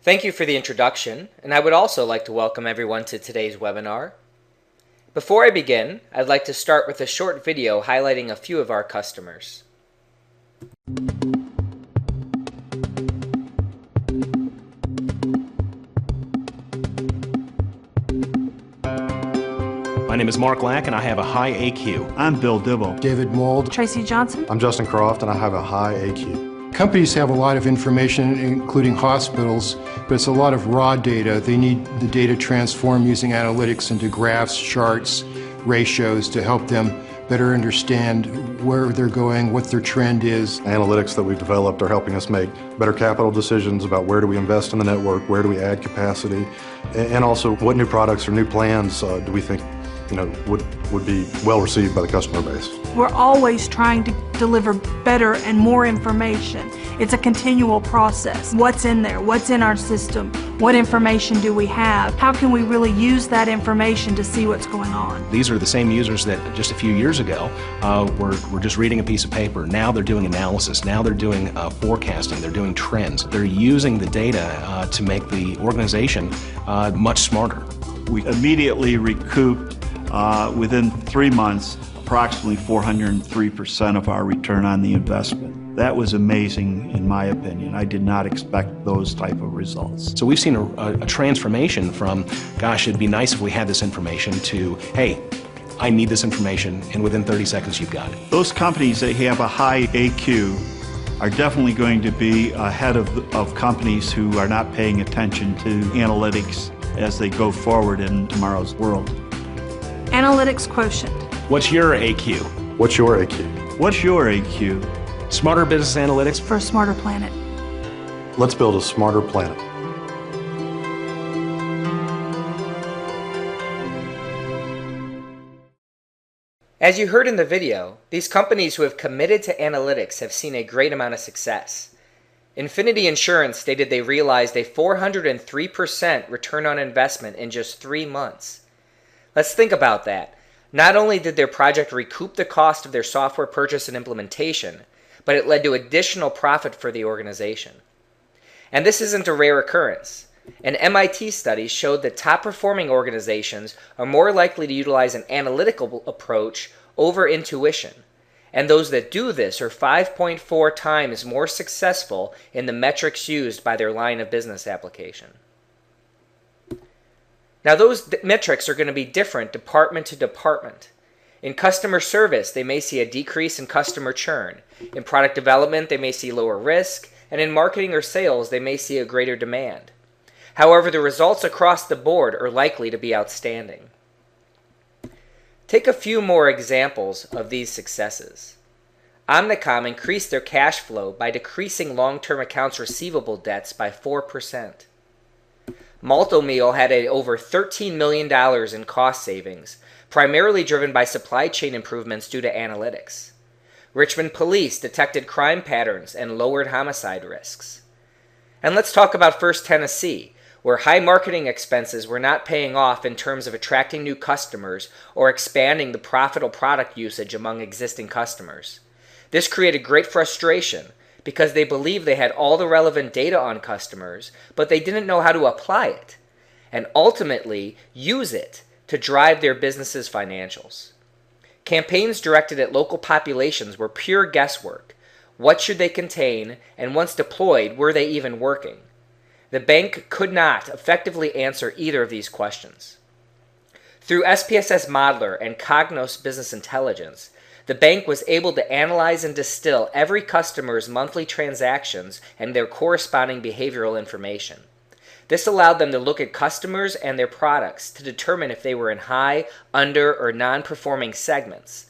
Thank you for the introduction, and I would also like to welcome everyone to today's webinar. Before I begin, I'd like to start with a short video highlighting a few of our customers. My name is Mark Lack, and I have a high AQ. I'm Bill Dibble. David Mold. Tracy Johnson. I'm Justin Croft, and I have a high AQ. Companies have a lot of information, including hospitals, but it's a lot of raw data. They need the data transformed using analytics into graphs, charts, ratios to help them better understand where they're going, what their trend is. Analytics that we've developed are helping us make better capital decisions about where do we invest in the network, where do we add capacity, and also what new products or new plans do we think would be well received by the customer base. We're always trying to deliver better and more information. It's a continual process. What's in there? What's in our system? What information do we have? How can we really use that information to see what's going on? These are the same users that just a few years ago were just reading a piece of paper. Now they're doing analysis. Now they're doing forecasting. They're doing trends. They're using the data to make the organization much smarter. We immediately recouped within 3 months approximately 403% of our return on the investment. That was amazing in my opinion. I did not expect those type of results. So we've seen a transformation from, gosh, it'd be nice if we had this information, to, hey, I need this information, and within 30 seconds you've got it. Those companies that have a high AQ are definitely going to be ahead of companies who are not paying attention to analytics as they go forward in tomorrow's world. Analytics quotient. What's your AQ? What's your AQ? What's your AQ? Smarter business analytics For a smarter planet. Let's build a smarter planet. As you heard in the video, these companies who have committed to analytics have seen a great amount of success. Infinity Insurance stated they realized a 403% return on investment in just 3 months. Let's think about that. Not only did their project recoup the cost of their software purchase and implementation, but it led to additional profit for the organization. And this isn't a rare occurrence. An MIT study showed that top-performing organizations are more likely to utilize an analytical approach over intuition, and those that do this are 5.4 times more successful in the metrics used by their line of business application. Now those metrics are going to be different department to department. In customer service, they may see a decrease in customer churn. In product development, they may see lower risk. And in marketing or sales, they may see a greater demand. However, the results across the board are likely to be outstanding. Take a few more examples of these successes. Omnicom increased their cash flow by decreasing long-term accounts receivable debts by 4%. Malt-O-Meal had over $13 million in cost savings, primarily driven by supply chain improvements due to analytics. Richmond Police detected crime patterns and lowered homicide risks. And let's talk about First Tennessee, where high marketing expenses were not paying off in terms of attracting new customers or expanding the profitable product usage among existing customers. This created great frustration, because they believed they had all the relevant data on customers, but they didn't know how to apply it, and ultimately use it to drive their business's financials. Campaigns directed at local populations were pure guesswork. What should they contain, and once deployed, were they even working? The bank could not effectively answer either of these questions. Through SPSS Modeler and Cognos Business Intelligence, the bank was able to analyze and distill every customer's monthly transactions and their corresponding behavioral information. This allowed them to look at customers and their products to determine if they were in high, under, or non-performing segments.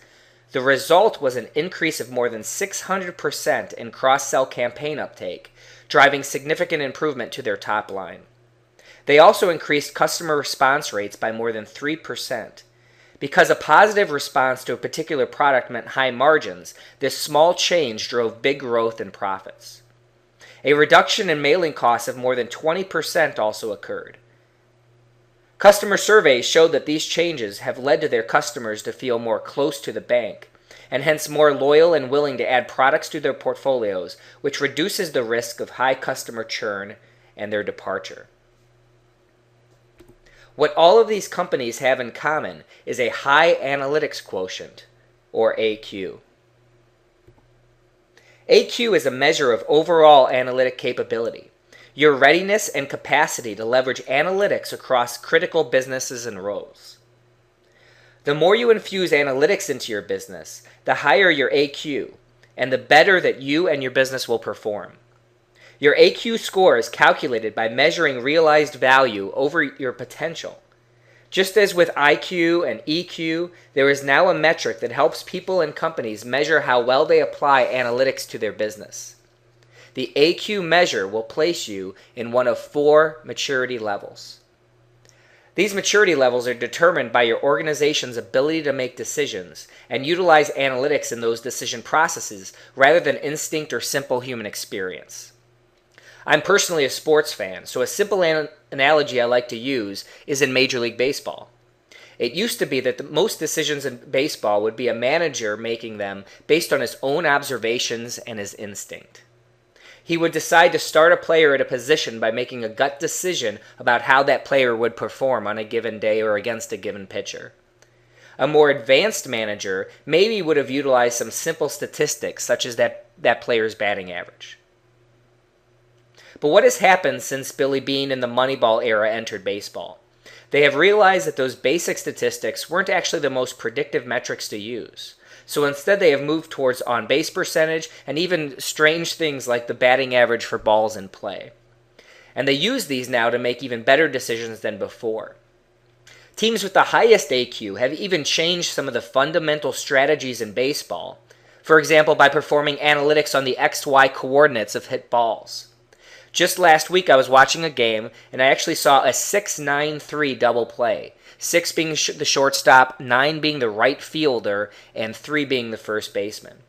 The result was an increase of more than 600% in cross-sell campaign uptake, driving significant improvement to their top line. They also increased customer response rates by more than 3%. Because a positive response to a particular product meant high margins, this small change drove big growth and profits. A reduction in mailing costs of more than 20% also occurred. Customer surveys showed that these changes have led to their customers to feel more close to the bank, and hence more loyal and willing to add products to their portfolios, which reduces the risk of high customer churn and their departure. What all of these companies have in common is a high analytics quotient, or AQ. AQ is a measure of overall analytic capability, your readiness and capacity to leverage analytics across critical businesses and roles. The more you infuse analytics into your business, the higher your AQ, and the better that you and your business will perform. Your AQ score is calculated by measuring realized value over your potential. Just as with IQ and EQ, there is now a metric that helps people and companies measure how well they apply analytics to their business. The AQ measure will place you in one of 4 maturity levels. These maturity levels are determined by your organization's ability to make decisions and utilize analytics in those decision processes rather than instinct or simple human experience. I'm personally a sports fan, so a simple analogy I like to use is in Major League Baseball. It used to be that most decisions in baseball would be a manager making them based on his own observations and his instinct. He would decide to start a player at a position by making a gut decision about how that player would perform on a given day or against a given pitcher. A more advanced manager maybe would have utilized some simple statistics such as that player's batting average. But what has happened since Billy Beane and the Moneyball era entered baseball? They have realized that those basic statistics weren't actually the most predictive metrics to use. So instead they have moved towards on-base percentage and even strange things like the batting average for balls in play. And they use these now to make even better decisions than before. Teams with the highest AQ have even changed some of the fundamental strategies in baseball, for example by performing analytics on the XY coordinates of hit balls. Just last week I was watching a game and I actually saw a 6-9-3 double play. 6 being the shortstop, 9 being the right fielder, and 3 being the first baseman.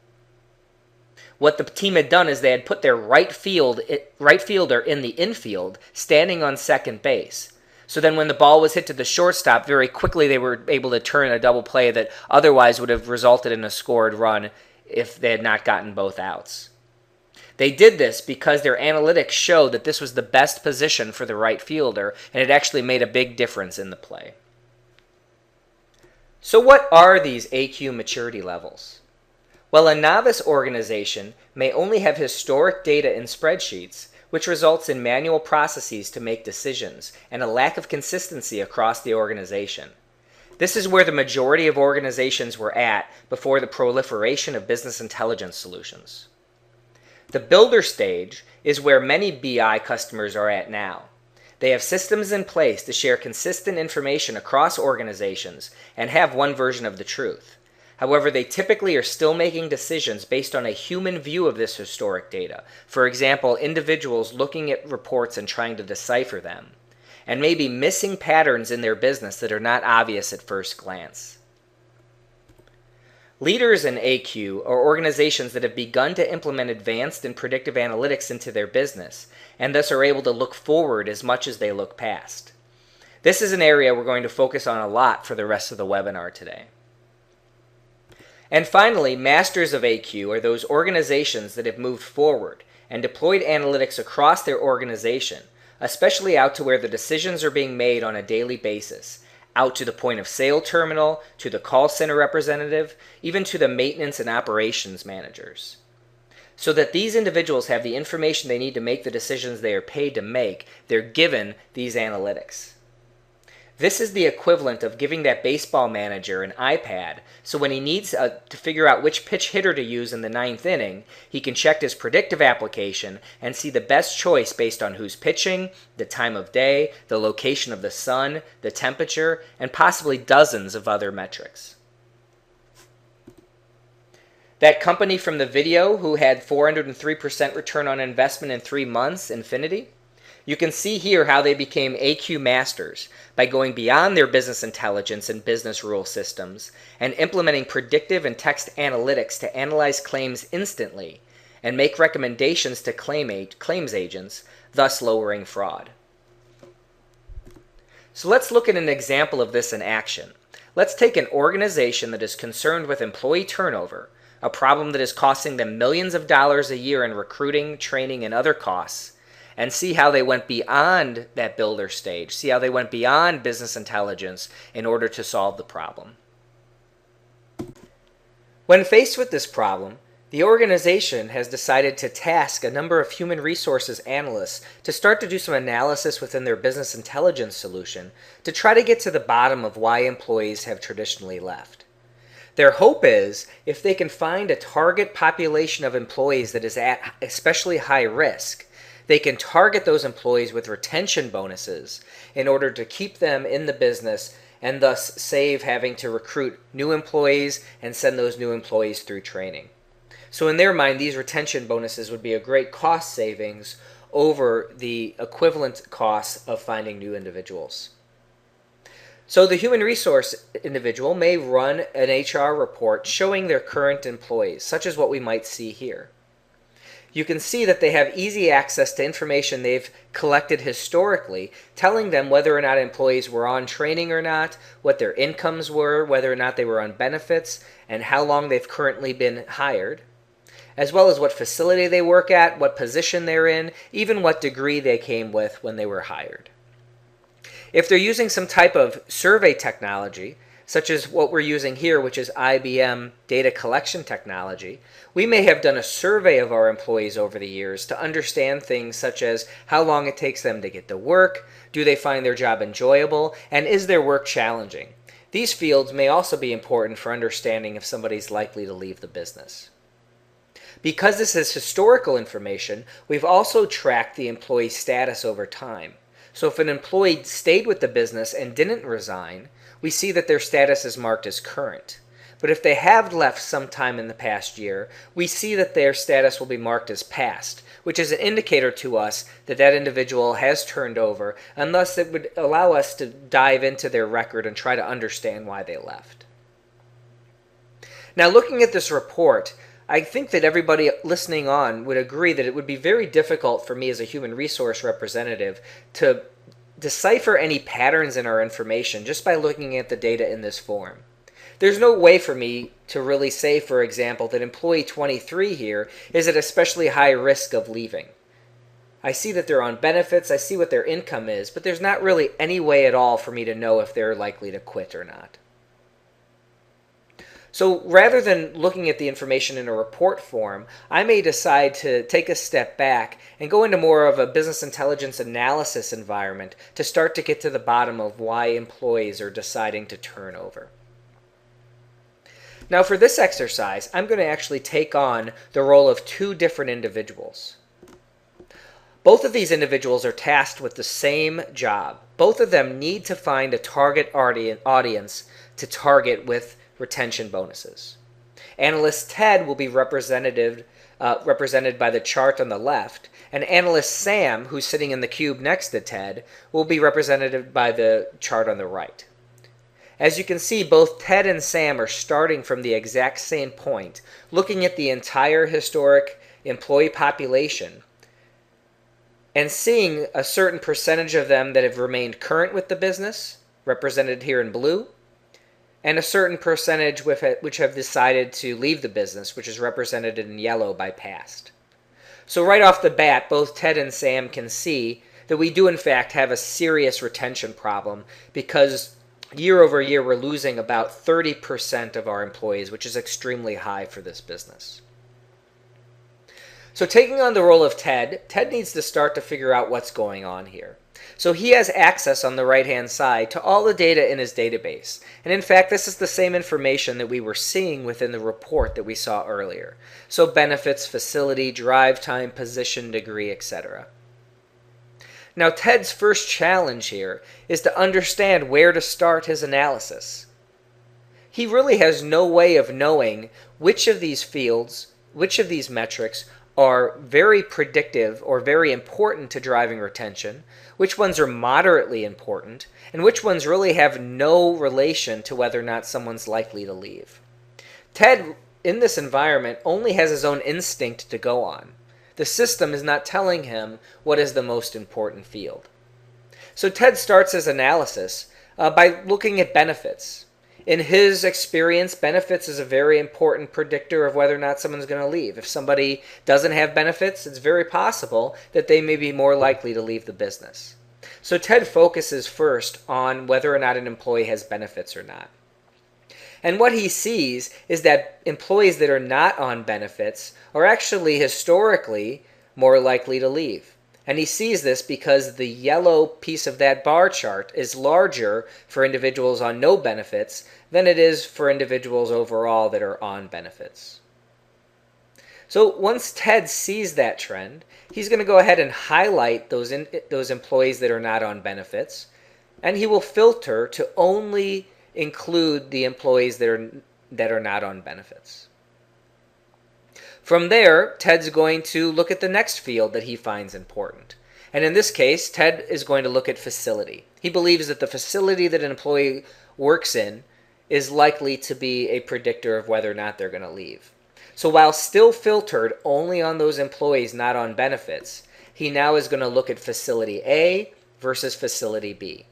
What the team had done is they had put their right fielder in the infield, standing on second base. So then when the ball was hit to the shortstop, very quickly they were able to turn a double play that otherwise would have resulted in a scored run if they had not gotten both outs. They did this because their analytics showed that this was the best position for the right fielder, and it actually made a big difference in the play. So what are these AQ maturity levels? Well, a novice organization may only have historic data in spreadsheets, which results in manual processes to make decisions and a lack of consistency across the organization. This is where the majority of organizations were at before the proliferation of business intelligence solutions. The builder stage is where many BI customers are at now. They have systems in place to share consistent information across organizations and have one version of the truth. However, they typically are still making decisions based on a human view of this historic data. For example, individuals looking at reports and trying to decipher them, and maybe missing patterns in their business that are not obvious at first glance. Leaders in AQ are organizations that have begun to implement advanced and predictive analytics into their business, and thus are able to look forward as much as they look past. This is an area we're going to focus on a lot for the rest of the webinar today. And finally, masters of AQ are those organizations that have moved forward and deployed analytics across their organization, especially out to where the decisions are being made on a daily basis, out to the point of sale terminal, to the call center representative, even to the maintenance and operations managers. So that these individuals have the information they need to make the decisions they are paid to make, they're given these analytics. This is the equivalent of giving that baseball manager an iPad, so when he needs to figure out which pitch hitter to use in the 9th inning, he can check his predictive application and see the best choice based on who's pitching, the time of day, the location of the sun, the temperature, and possibly dozens of other metrics. That company from the video who had 403% return on investment in 3 months, Infinity, you can see here how they became AQ masters by going beyond their business intelligence and business rule systems and implementing predictive and text analytics to analyze claims instantly and make recommendations to claims agents, thus lowering fraud. So let's look at an example of this in action. Let's take an organization that is concerned with employee turnover, a problem that is costing them millions of dollars a year in recruiting, training, and other costs, and see how they went beyond that builder stage, see how they went beyond business intelligence in order to solve the problem. When faced with this problem, the organization has decided to task a number of human resources analysts to start to do some analysis within their business intelligence solution to try to get to the bottom of why employees have traditionally left. Their hope is if they can find a target population of employees that is at especially high risk, they can target those employees with retention bonuses in order to keep them in the business and thus save having to recruit new employees and send those new employees through training. So in their mind, these retention bonuses would be a great cost savings over the equivalent costs of finding new individuals. So the human resource individual may run an HR report showing their current employees, such as what we might see here. You can see that they have easy access to information they've collected historically, telling them whether or not employees were on training or not, what their incomes were, whether or not they were on benefits, and how long they've currently been hired, as well as what facility they work at, what position they're in, even what degree they came with when they were hired. If they're using some type of survey technology, such as what we're using here, which is IBM data collection technology, we may have done a survey of our employees over the years to understand things such as how long it takes them to get to work, do they find their job enjoyable, and is their work challenging. These fields may also be important for understanding if somebody's likely to leave the business. Because this is historical information, we've also tracked the employee status over time. So if an employee stayed with the business and didn't resign, we see that their status is marked as current. But if they have left sometime in the past year, we see that their status will be marked as past, which is an indicator to us that that individual has turned over, and thus it would allow us to dive into their record and try to understand why they left. Now, looking at this report, I think that everybody listening on would agree that it would be very difficult for me as a human resource representative to decipher any patterns in our information just by looking at the data in this form. There's no way for me to really say, for example, that employee 23 here is at especially high risk of leaving. I see that they're on benefits, I see what their income is, but there's not really any way at all for me to know if they're likely to quit or not. So rather than looking at the information in a report form, I may decide to take a step back and go into more of a business intelligence analysis environment to start to get to the bottom of why employees are deciding to turn over. Now for this exercise, I'm going to actually take on the role of two different individuals. Both of these individuals are tasked with the same job. Both of them need to find a target audience to target with retention bonuses. Analyst Ted will be represented by the chart on the left, and Analyst Sam, who's sitting in the cube next to Ted, will be represented by the chart on the right. As you can see, both Ted and Sam are starting from the exact same point, looking at the entire historic employee population and seeing a certain percentage of them that have remained current with the business, represented here in blue, and a certain percentage which have decided to leave the business, which is represented in yellow by past. So right off the bat, both Ted and Sam can see that we do in fact have a serious retention problem because year over year we're losing about 30% of our employees, which is extremely high for this business. So taking on the role of Ted, Ted needs to start to figure out what's going on here. So he has access on the right-hand side to all the data in his database. And in fact, this is the same information that we were seeing within the report that we saw earlier. So benefits, facility, drive time, position, degree, etc. Now, Ted's first challenge here is to understand where to start his analysis. He really has no way of knowing which of these fields, which of these metrics are very predictive or very important to driving retention, which ones are moderately important, and which ones really have no relation to whether or not someone's likely to leave. Ted, in this environment, only has his own instinct to go on. The system is not telling him what is the most important field. So Ted starts his analysis by looking at benefits. In his experience, benefits is a very important predictor of whether or not someone's going to leave. If somebody doesn't have benefits, it's very possible that they may be more likely to leave the business. So Ted focuses first on whether or not an employee has benefits or not. And what he sees is that employees that are not on benefits are actually historically more likely to leave. And he sees this because the yellow piece of that bar chart is larger for individuals on no benefits than it is for individuals overall that are on benefits. So once Ted sees that trend, he's going to go ahead and highlight those employees that are not on benefits, and he will filter to only include the employees that are not on benefits. From there, Ted's going to look at the next field that he finds important. And in this case, Ted is going to look at facility. He believes that the facility that an employee works in is likely to be a predictor of whether or not they're going to leave. So while still filtered only on those employees not on benefits, he now is going to look at facility A versus facility B.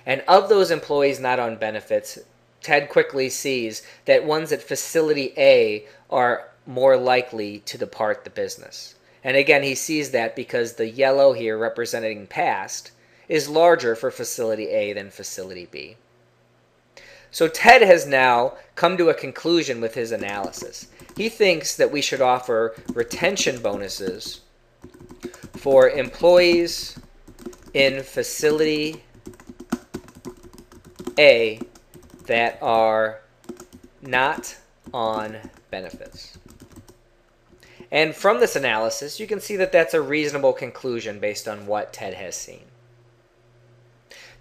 And of those employees not on benefits, Ted quickly sees that ones at facility A are more likely to depart the business. And again, he sees that because the yellow here representing past is larger for facility A than facility B. So Ted has now come to a conclusion with his analysis. He thinks that we should offer retention bonuses for employees in facility A that are not on benefits. And from this analysis, you can see that that's a reasonable conclusion based on what Ted has seen.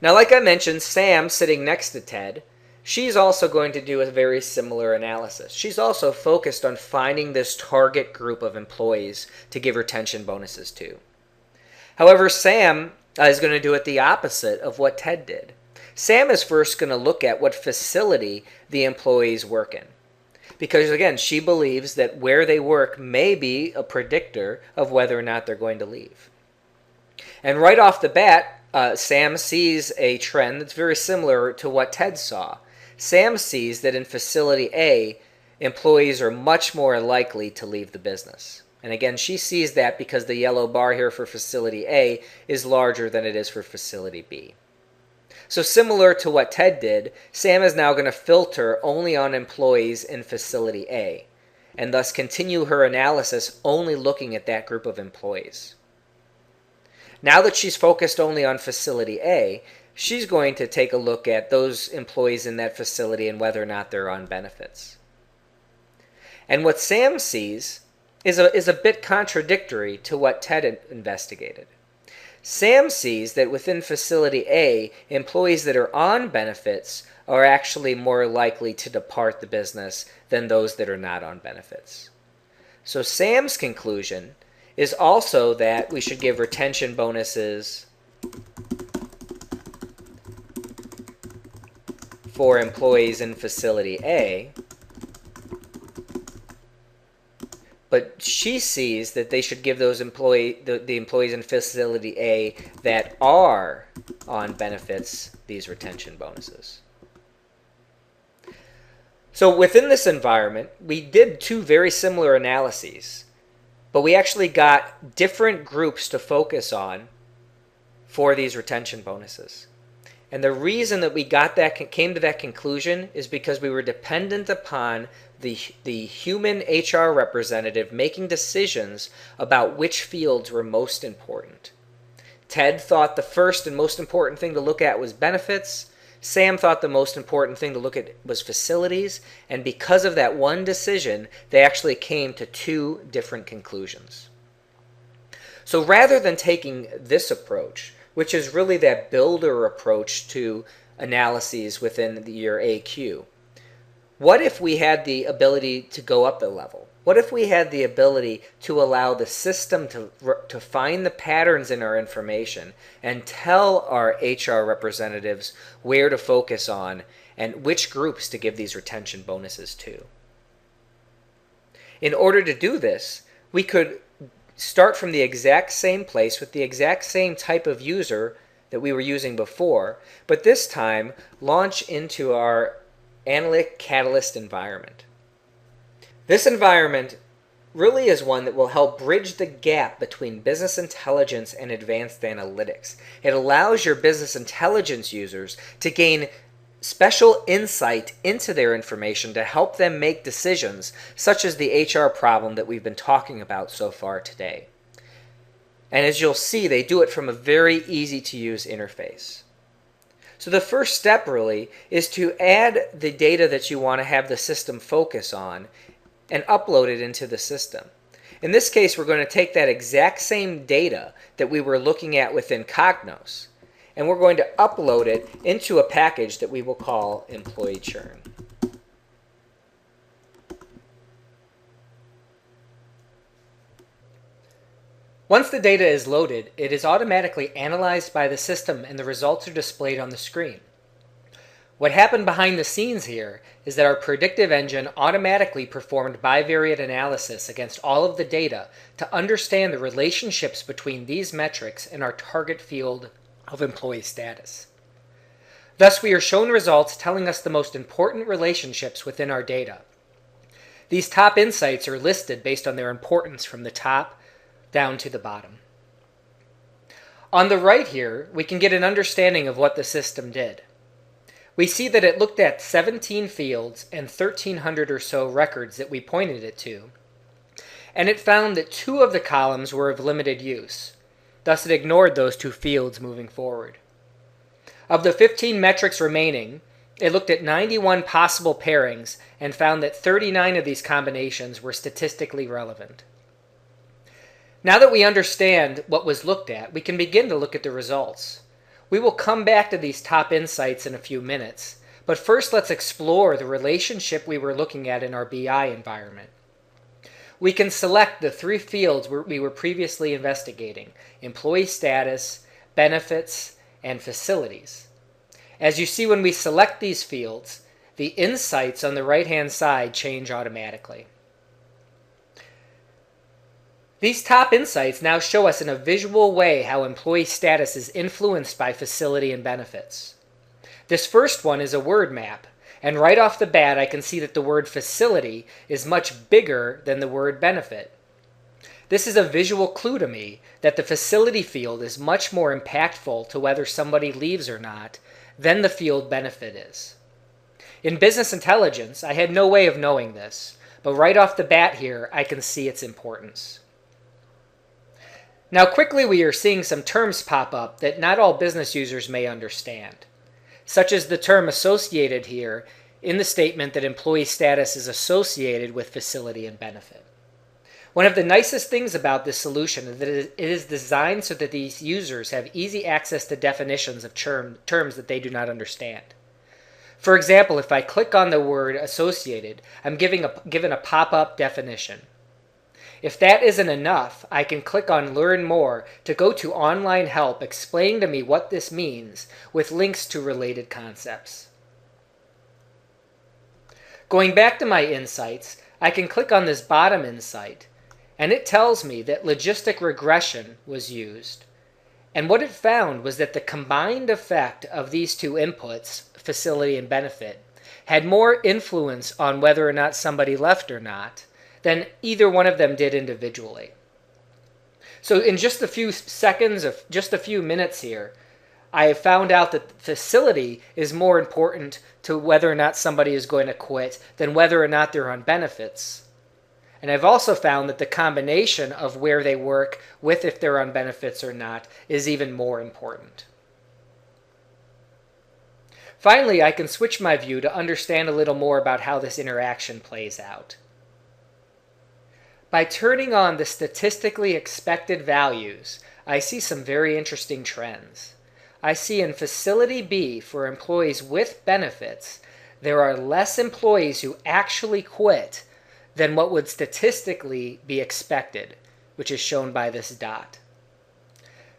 Now, like I mentioned, Sam, sitting next to Ted, she's also going to do a very similar analysis. She's also focused on finding this target group of employees to give retention bonuses to. However, Sam is going to do it the opposite of what Ted did. Sam is first going to look at what facility the employees work in. Because, again, she believes that where they work may be a predictor of whether or not they're going to leave. And right off the bat, Sam sees a trend that's very similar to what Ted saw. Sam sees that in facility A, employees are much more likely to leave the business. And again, she sees that because the yellow bar here for facility A is larger than it is for facility B. So similar to what Ted did, Sam is now going to filter only on employees in facility A, and thus continue her analysis only looking at that group of employees. Now that she's focused only on facility A, she's going to take a look at those employees in that facility and whether or not they're on benefits. And what Sam sees is a bit contradictory to what Ted investigated. Sam sees that within facility A, employees that are on benefits are actually more likely to depart the business than those that are not on benefits. So Sam's conclusion is also that we should give retention bonuses for employees in facility A, but she sees that they should give those the employees in facility A that are on benefits these retention bonuses. So within this environment, we did two very similar analyses, but we actually got different groups to focus on for these retention bonuses. And the reason that we came to that conclusion is because we were dependent upon the human HR representative making decisions about which fields were most important. Ted thought the first and most important thing to look at was benefits. Sam thought the most important thing to look at was facilities. And because of that one decision, they actually came to two different conclusions. So rather than taking this approach, which is really that builder approach to analyses within your AQ, what if we had the ability to go up a level? What if we had the ability to allow the system to find the patterns in our information and tell our HR representatives where to focus on and which groups to give these retention bonuses to? In order to do this, we could start from the exact same place with the exact same type of user that we were using before, but this time launch into our Analytic Catalyst Environment. This environment really is one that will help bridge the gap between business intelligence and advanced analytics. It allows your business intelligence users to gain special insight into their information to help them make decisions, such as the HR problem that we've been talking about so far today. And as you'll see, they do it from a very easy to use interface. So the first step really is to add the data that you want to have the system focus on and upload it into the system. In this case, we're going to take that exact same data that we were looking at within Cognos, and we're going to upload it into a package that we will call employee churn. Once the data is loaded, it is automatically analyzed by the system and the results are displayed on the screen. What happened behind the scenes here is that our predictive engine automatically performed bivariate analysis against all of the data to understand the relationships between these metrics and our target field of employee status. Thus, we are shown results telling us the most important relationships within our data. These top insights are listed based on their importance from the top down to the bottom. On the right here, we can get an understanding of what the system did. We see that it looked at 17 fields and 1,300 or so records that we pointed it to, and it found that 2 of the columns were of limited use. Thus, it ignored those 2 fields moving forward. Of the 15 metrics remaining, it looked at 91 possible pairings and found that 39 of these combinations were statistically relevant. Now that we understand what was looked at, we can begin to look at the results. We will come back to these top insights in a few minutes, but first let's explore the relationship we were looking at in our BI environment. We can select the 3 fields we were previously investigating: employee status, benefits, and facilities. As you see, when we select these fields, the insights on the right-hand side change automatically. These top insights now show us in a visual way how employee status is influenced by facility and benefits. This first one is a word map, and right off the bat I can see that the word facility is much bigger than the word benefit. This is a visual clue to me that the facility field is much more impactful to whether somebody leaves or not than the field benefit is. In business intelligence, I had no way of knowing this, but right off the bat here I can see its importance. Now quickly we are seeing some terms pop up that not all business users may understand, such as the term associated here in the statement that employee status is associated with facility and benefit. One of the nicest things about this solution is that it is designed so that these users have easy access to definitions of terms that they do not understand. For example, if I click on the word associated, I'm given a pop-up definition. If that isn't enough, I can click on Learn More to go to online help explaining to me what this means with links to related concepts. Going back to my insights, I can click on this bottom insight, and it tells me that logistic regression was used. And what it found was that the combined effect of these 2 inputs, facility and benefit, had more influence on whether or not somebody left or not than either one of them did individually. So in just a few seconds, of just a few minutes here, I have found out that facility is more important to whether or not somebody is going to quit than whether or not they're on benefits. And I've also found that the combination of where they work with if they're on benefits or not is even more important. Finally, I can switch my view to understand a little more about how this interaction plays out. By turning on the statistically expected values, I see some very interesting trends. I see in Facility B, for employees with benefits, there are less employees who actually quit than what would statistically be expected, which is shown by this dot.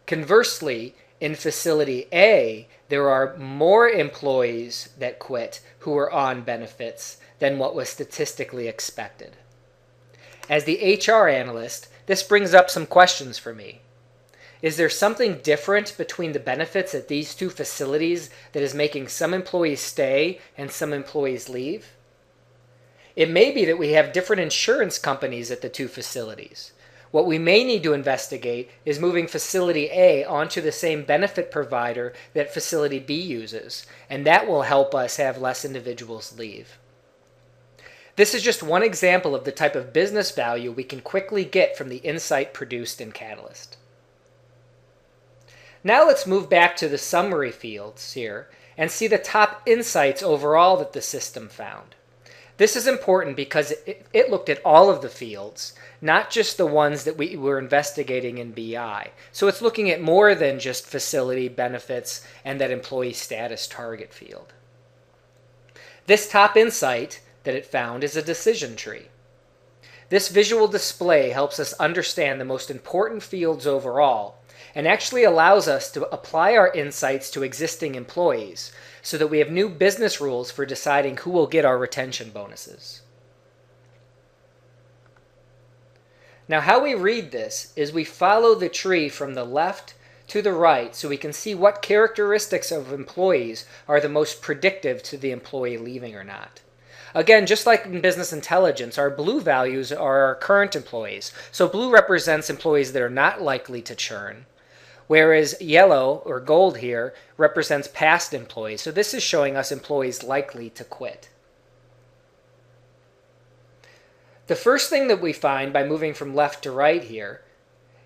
Conversely, in Facility A, there are more employees that quit who are on benefits than what was statistically expected. As the HR analyst, this brings up some questions for me. Is there something different between the benefits at these two facilities that is making some employees stay and some employees leave? It may be that we have different insurance companies at the two facilities. What we may need to investigate is moving facility A onto the same benefit provider that facility B uses, and that will help us have less individuals leave. This is just one example of the type of business value we can quickly get from the insight produced in Catalyst. Now let's move back to the summary fields here and see the top insights overall that the system found. This is important because it looked at all of the fields, not just the ones that we were investigating in BI. So it's looking at more than just facility, benefits, and that employee status target field. This top insight that it found is a decision tree. This visual display helps us understand the most important fields overall and actually allows us to apply our insights to existing employees so that we have new business rules for deciding who will get our retention bonuses. Now, how we read this is we follow the tree from the left to the right so we can see what characteristics of employees are the most predictive to the employee leaving or not. Again, just like in business intelligence, our blue values are our current employees. So blue represents employees that are not likely to churn, whereas yellow or gold here represents past employees. So this is showing us employees likely to quit. The first thing that we find by moving from left to right here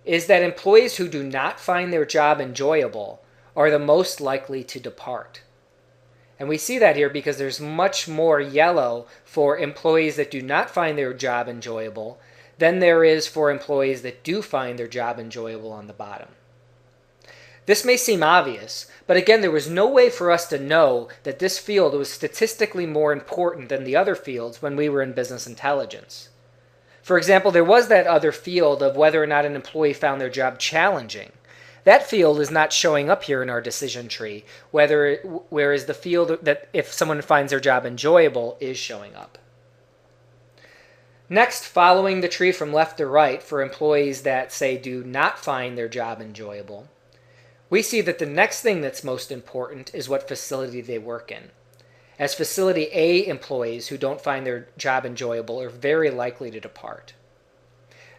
is that employees who do not find their job enjoyable are the most likely to depart. And we see that here because there's much more yellow for employees that do not find their job enjoyable than there is for employees that do find their job enjoyable on the bottom. This may seem obvious, but again, there was no way for us to know that this field was statistically more important than the other fields when we were in business intelligence. For example, there was that other field of whether or not an employee found their job challenging. That field is not showing up here in our decision tree, whereas the field that if someone finds their job enjoyable is showing up. Next, following the tree from left to right for employees that, say, do not find their job enjoyable, we see that the next thing that's most important is what facility they work in. As facility A employees who don't find their job enjoyable are very likely to depart.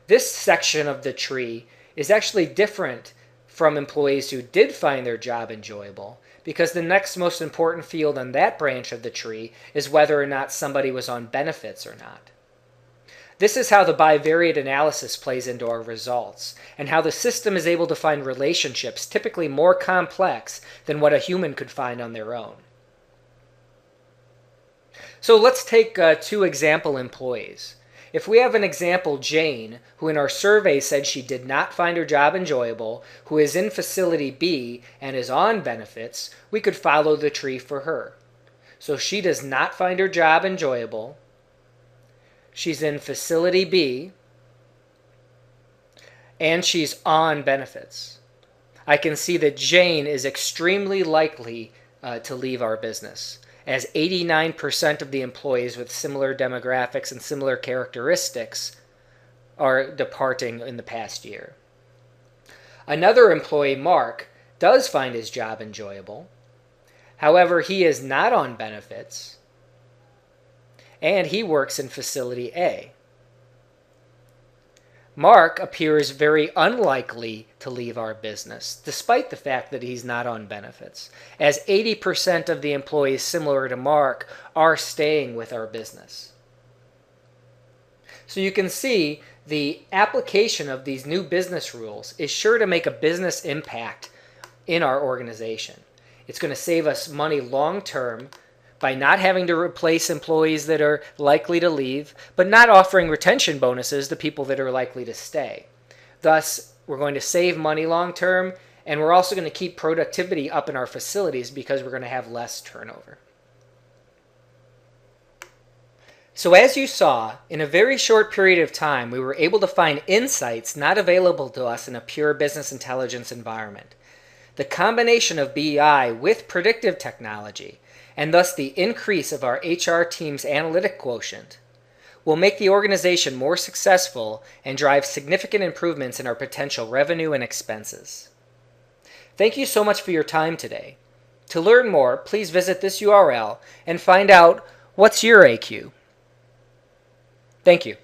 This section of the tree is actually different from employees who did find their job enjoyable, because the next most important field on that branch of the tree is whether or not somebody was on benefits or not. This is how the bivariate analysis plays into our results, and how the system is able to find relationships typically more complex than what a human could find on their own. So let's take two example employees. If we have an example, Jane, who in our survey said she did not find her job enjoyable, who is in facility B and is on benefits, we could follow the tree for her. So she does not find her job enjoyable. She's in facility B, and she's on benefits. I can see that Jane is extremely likely to leave our business, as 89% of the employees with similar demographics and similar characteristics are departing in the past year. Another employee, Mark, does find his job enjoyable. However, he is not on benefits, and he works in facility A. Mark appears very unlikely to leave our business, despite the fact that he's not on benefits, as 80% of the employees similar to Mark are staying with our business. So you can see the application of these new business rules is sure to make a business impact in our organization. It's going to save us money long term by not having to replace employees that are likely to leave, but not offering retention bonuses to people that are likely to stay. Thus, we're going to save money long term, and we're also going to keep productivity up in our facilities because we're going to have less turnover. So as you saw, in a very short period of time, we were able to find insights not available to us in a pure business intelligence environment. The combination of BI with predictive technology, and thus the increase of our HR team's analytic quotient, will make the organization more successful and drive significant improvements in our potential revenue and expenses. Thank you so much for your time today. To learn more, please visit this URL and find out what's your AQ. Thank you.